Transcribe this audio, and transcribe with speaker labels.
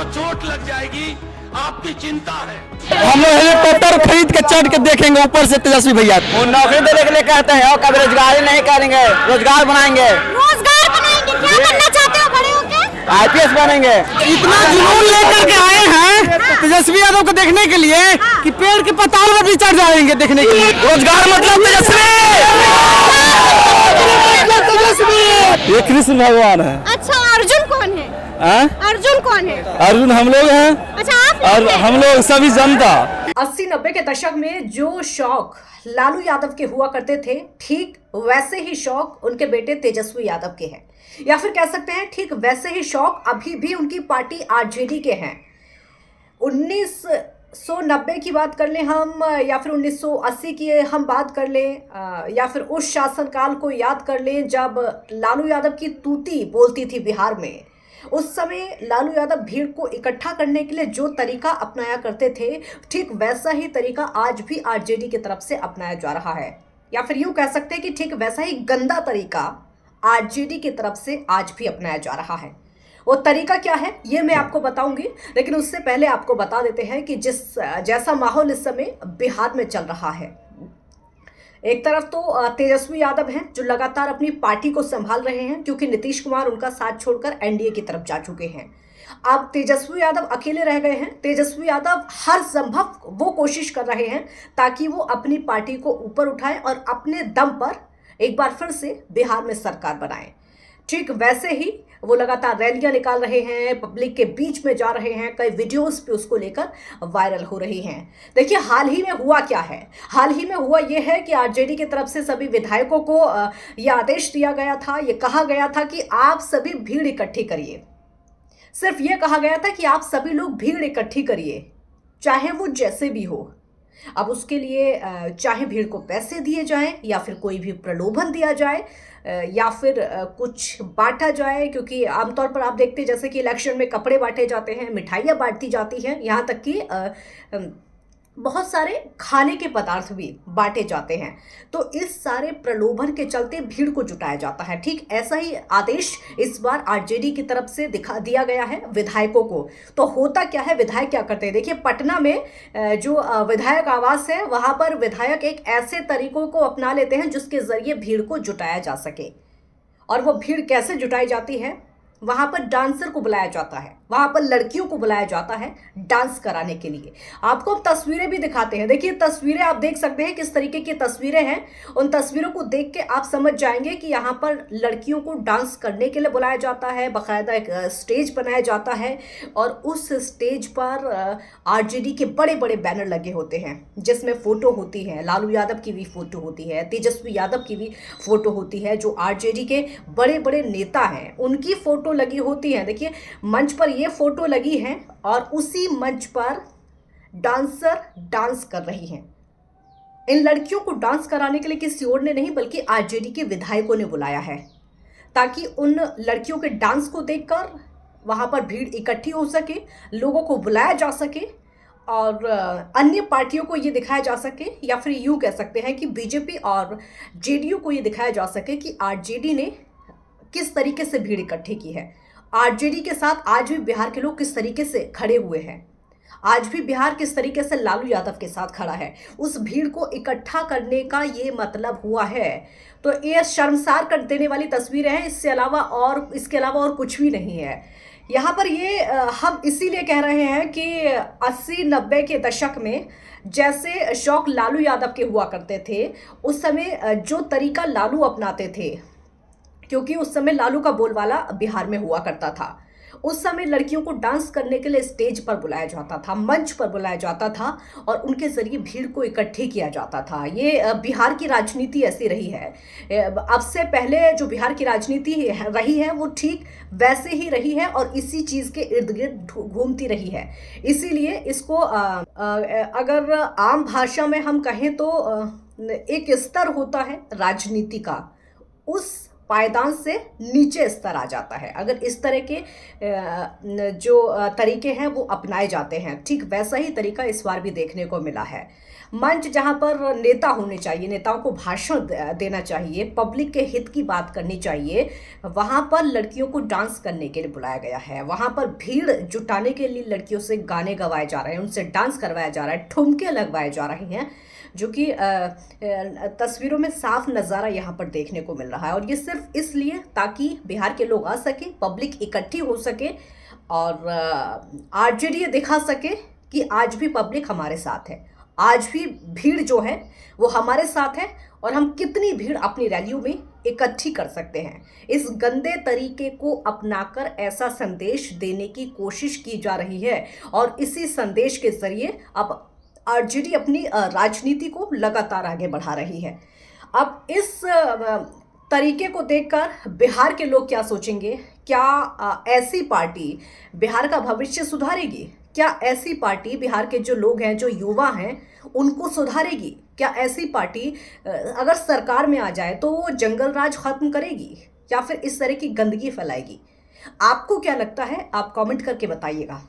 Speaker 1: को चोट लग जाएगी, आपकी चिंता है।
Speaker 2: हम लोग हेलीकॉप्टर खरीद के चढ़ के देखेंगे ऊपर से तेजस्वी भैया।
Speaker 3: वो नौकरी देने के लिए कहते हैं और कभी रोजगार ही नहीं करेंगे। रोजगार बनाएंगे।
Speaker 4: क्या बनना चाहते हो बड़े होके?
Speaker 3: IPS बनेंगे।
Speaker 2: इतना जुनून लेकर के आए हैं तेजस्वी यादव को देखने के लिए कि पेड़ के पताल पर भी चढ़ जाएंगे देखने के लिए। रोजगार मतलब तेजस्वी। ये कृष्ण भगवान है।
Speaker 4: अच्छा, अर्जुन कौन है? अर्जुन कौन है?
Speaker 2: अर्जुन हम लोग हैं।
Speaker 4: अच्छा, आप
Speaker 2: और हम लोग सभी जनता।
Speaker 5: 80-90 के दशक में जो शौक लालू यादव के हुआ करते थे, ठीक वैसे ही शौक उनके बेटे तेजस्वी यादव के हैं, या फिर कह सकते हैं ठीक वैसे ही शौक अभी भी उनकी पार्टी आरजेडी के हैं। 1990 की बात कर लें हम, या फिर 1980 की हम बात कर लें, या फिर उस शासनकाल को याद कर लें जब लालू यादव की तूती बोलती थी बिहार में। उस समय लालू यादव भीड़ को इकट्ठा करने के लिए जो तरीका अपनाया करते थे, ठीक वैसा ही तरीका आज भी आरजेडी की तरफ से अपनाया जा रहा है, या फिर यूं कह सकते हैं कि ठीक वैसा ही गंदा तरीका आरजेडी की तरफ से आज भी अपनाया जा रहा है। वो तरीका क्या है ये मैं आपको बताऊंगी, लेकिन उससे पहले आपको बता देते हैं कि जैसा माहौल इस समय बिहार में चल रहा है। एक तरफ तो तेजस्वी यादव हैं जो लगातार अपनी पार्टी को संभाल रहे हैं, क्योंकि नीतीश कुमार उनका साथ छोड़कर एनडीए की तरफ जा चुके हैं। अब तेजस्वी यादव अकेले रह गए हैं। तेजस्वी यादव हर संभव वो कोशिश कर रहे हैं ताकि वो अपनी पार्टी को ऊपर उठाएं और अपने दम पर एक बार फिर से बिहार में सरकार बनाएं। ठीक वैसे ही वो लगातार रैलियां निकाल रहे हैं, पब्लिक के बीच में जा रहे हैं, कई वीडियोस पे उसको लेकर वायरल हो रही हैं। देखिए हाल ही में हुआ क्या है। हाल ही में हुआ ये है कि आरजेडी की तरफ से सभी विधायकों को ये आदेश दिया गया था, ये कहा गया था कि आप सभी भीड़ इकट्ठी करिए। सिर्फ ये कहा गया था कि आप सभी लोग भीड़ इकट्ठी करिए, चाहे वो जैसे भी हो। अब उसके लिए चाहे भीड़ को पैसे दिए जाएं, या फिर कोई भी प्रलोभन दिया जाए, या फिर कुछ बांटा जाए, क्योंकि आमतौर पर आप देखते हैं जैसे कि इलेक्शन में कपड़े बांटे जाते हैं, मिठाइयाँ बांटी जाती हैं, यहाँ तक कि बहुत सारे खाने के पदार्थ भी बांटे जाते हैं। तो इस सारे प्रलोभन के चलते भीड़ को जुटाया जाता है। ठीक ऐसा ही आदेश इस बार आरजेडी की तरफ से दिया गया है विधायकों को। तो होता क्या है, विधायक क्या करते हैं, देखिए पटना में जो विधायक आवास है वहां पर विधायक एक ऐसे तरीकों को अपना लेते हैं जिसके जरिए भीड़ को जुटाया जा सके। और वो भीड़ कैसे जुटाई जाती है, वहां पर डांसर को बुलाया जाता है, वहां पर लड़कियों को बुलाया जाता है डांस कराने के लिए। आपको हम तस्वीरें भी दिखाते हैं। देखिए तस्वीरें आप देख सकते हैं किस तरीके की तस्वीरें हैं। उन तस्वीरों को देख के आप समझ जाएंगे कि यहाँ पर लड़कियों को डांस करने के लिए बुलाया जाता है, बाकायदा एक स्टेज बनाया जाता है, और उस स्टेज पर आरजेडी के बड़े बड़े बैनर लगे होते हैं जिसमें फोटो होती है, लालू यादव की भी फोटो होती है, तेजस्वी यादव की भी फोटो होती है, जो आरजेडी के बड़े बड़े नेता हैं उनकी फोटो लगी होती है। देखिए मंच पर ये फोटो लगी है और उसी मंच पर डांसर डांस कर रही हैं। इन लड़कियों को डांस कराने के लिए किसी और ने नहीं बल्कि आरजेडी के विधायकों ने बुलाया है, ताकि उन लड़कियों के डांस को देखकर वहां पर भीड़ इकट्ठी हो सके, लोगों को बुलाया जा सके और अन्य पार्टियों को ये दिखाया जा सके, या फिर यूं कह सकते हैं कि बीजेपी और जेडीयू को ये दिखाया जा सके कि आरजेडी ने किस तरीके से भीड़ इकट्ठी की है। आरजेडी के साथ आज भी बिहार के लोग किस तरीके से खड़े हुए हैं, आज भी बिहार किस तरीके से लालू यादव के साथ खड़ा है। उस भीड़ को इकट्ठा करने का ये मतलब हुआ है। तो ये शर्मसार कर देने वाली तस्वीरें हैं, इसके अलावा और कुछ भी नहीं है। यहाँ पर ये हम इसीलिए कह रहे हैं कि 80-90 के दशक में जैसे शौक लालू यादव के हुआ करते थे, उस समय जो तरीका लालू अपनाते थे, क्योंकि उस समय लालू का बोलबाला बिहार में हुआ करता था, उस समय लड़कियों को डांस करने के लिए स्टेज पर बुलाया जाता था, मंच पर बुलाया जाता था और उनके जरिए भीड़ को इकट्ठी किया जाता था। ये बिहार की राजनीति ऐसी रही है। अब से पहले जो बिहार की राजनीति रही है वो ठीक वैसे ही रही है और इसी चीज़ के इर्द गिर्द घूमती रही है। इसीलिए इसको अगर आम भाषा में हम कहें तो एक स्तर होता है राजनीति का, उस पायदान से नीचे स्तर आ जाता है अगर इस तरह के जो तरीके हैं वो अपनाए जाते हैं। ठीक वैसा ही तरीका इस बार भी देखने को मिला है। मंच जहां पर नेता होने चाहिए, नेताओं को भाषण देना चाहिए, पब्लिक के हित की बात करनी चाहिए, वहां पर लड़कियों को डांस करने के लिए बुलाया गया है। वहां पर भीड़ जुटाने के लिए लड़कियों से गाने गवाए जा रहे हैं, उनसे डांस करवाया जा रहा है, ठुमके लगवाए जा रहे हैं, जो कि तस्वीरों में साफ नज़ारा यहाँ पर देखने को मिल रहा है। और ये सिर्फ इसलिए ताकि बिहार के लोग आ सके, पब्लिक इकट्ठी हो सके और आरजेडी ये दिखा सके कि आज भी पब्लिक हमारे साथ है, आज भी भीड़ जो है वो हमारे साथ है और हम कितनी भीड़ अपनी रैलियों में इकट्ठी कर सकते हैं। इस गंदे तरीके को अपनाकर ऐसा संदेश देने की कोशिश की जा रही है और इसी संदेश के जरिए अब आरजेडी अपनी राजनीति को लगातार आगे बढ़ा रही है। अब इस तरीके को देखकर बिहार के लोग क्या सोचेंगे? क्या ऐसी पार्टी बिहार का भविष्य सुधारेगी? क्या ऐसी पार्टी बिहार के जो लोग हैं, जो युवा हैं, उनको सुधारेगी? क्या ऐसी पार्टी अगर सरकार में आ जाए तो वो जंगल राज खत्म करेगी या फिर इस तरह की गंदगी फैलाएगी? आपको क्या लगता है? आप कमेंट करके बताइएगा।